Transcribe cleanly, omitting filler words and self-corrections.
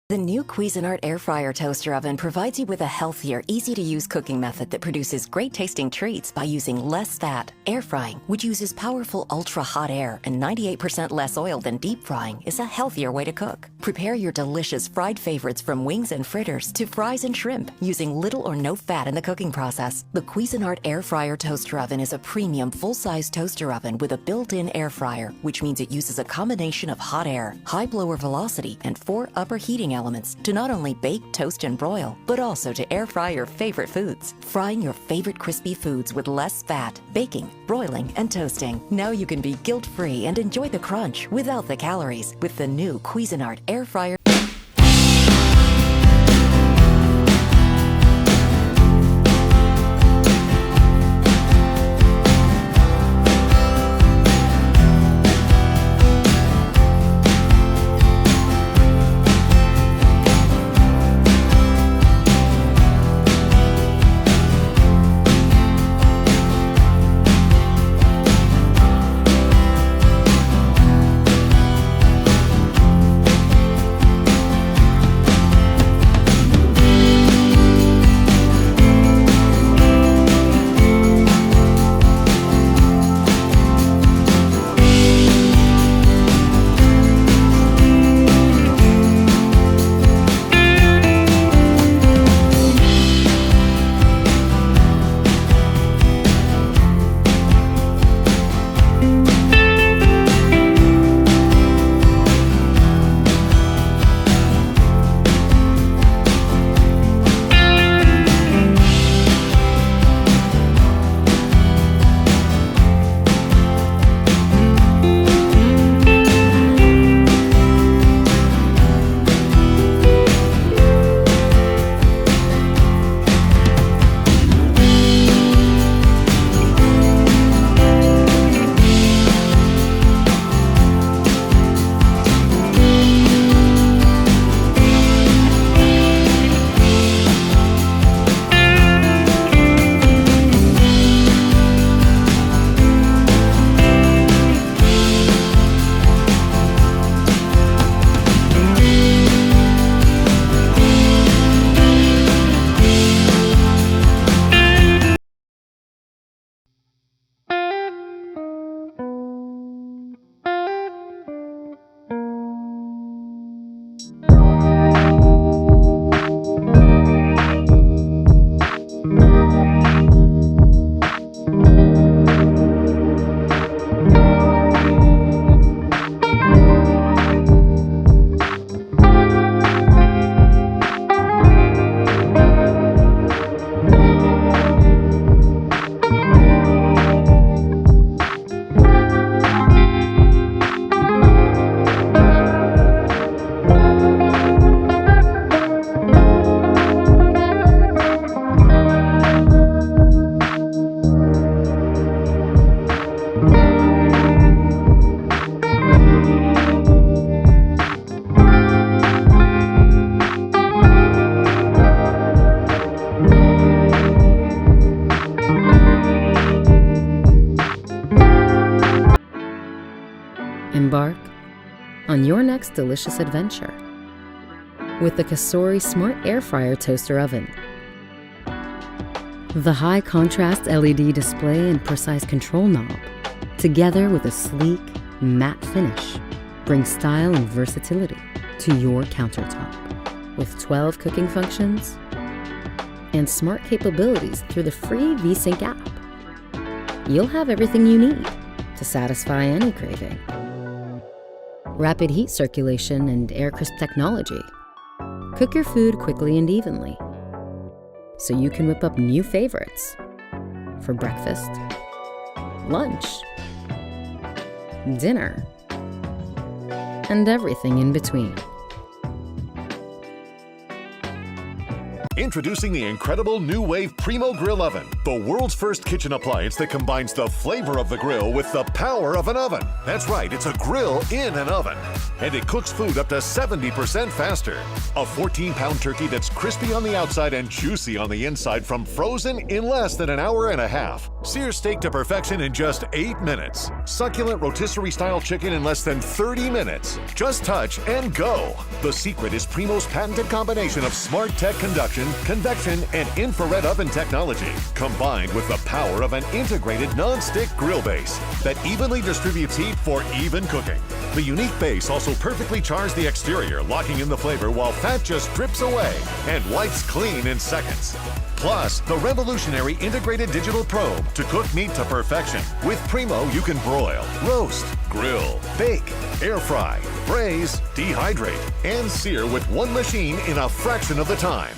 The new Cuisinart Airfryer toaster oven provides you with a healthier, easy-to-use cooking method that produces great-tasting treats by using less fat. Air frying, which uses powerful ultra-hot air and 98% less oil than deep frying, is a healthier way to cook. Prepare your delicious fried favorites from wings and fritters to fries and shrimp using little or no fat in the cooking process. The Cuisinart Airfryer toaster oven is a premium full-size toaster oven with a built-in air fryer, which means it uses a combination of hot air, high blower velocity, and 4 upper heating elements to not only bake, toast, and broil, but also to air fry your favorite foods. Frying your favorite crispy foods with less fat, baking, broiling, and toasting. Now you can be guilt-free and enjoy the crunch without the calories with the new Cuisinart Air Fryer. Embark on your next delicious adventure with the COSORI Smart Air Fryer Toaster Oven. The high contrast LED display and precise control knob, together with a sleek, matte finish, bring style and versatility to your countertop. With 12 cooking functions and smart capabilities through the free VSync app, you'll have everything you need to satisfy any craving. Rapid heat circulation and air crisp technology. Cook your food quickly and evenly, so you can whip up new favorites for breakfast, lunch, dinner, and everything in between. Introducing the incredible NUWAVE PRIMO Grill Oven, the world's first kitchen appliance that combines the flavor of the grill with the power of an oven. That's right, it's a grill in an oven. And it cooks food up to 70% faster. A 14-pound turkey that's crispy on the outside and juicy on the inside from frozen in less than an hour and a half. Sear steak to perfection in just 8 minutes. Succulent rotisserie-style chicken in less than 30 minutes. Just touch and go. The secret is Primo's patented combination of smart tech conduction, convection, and infrared oven technology, combined with the power of an integrated non-stick grill base that evenly distributes heat for even cooking. The unique base also perfectly chars the exterior, locking in the flavor while fat just drips away and wipes clean in seconds. Plus, the revolutionary integrated digital probe to cook meat to perfection. With Primo, you can broil, roast, grill, bake, air fry, braise, dehydrate, and sear with one machine in a fraction of the time.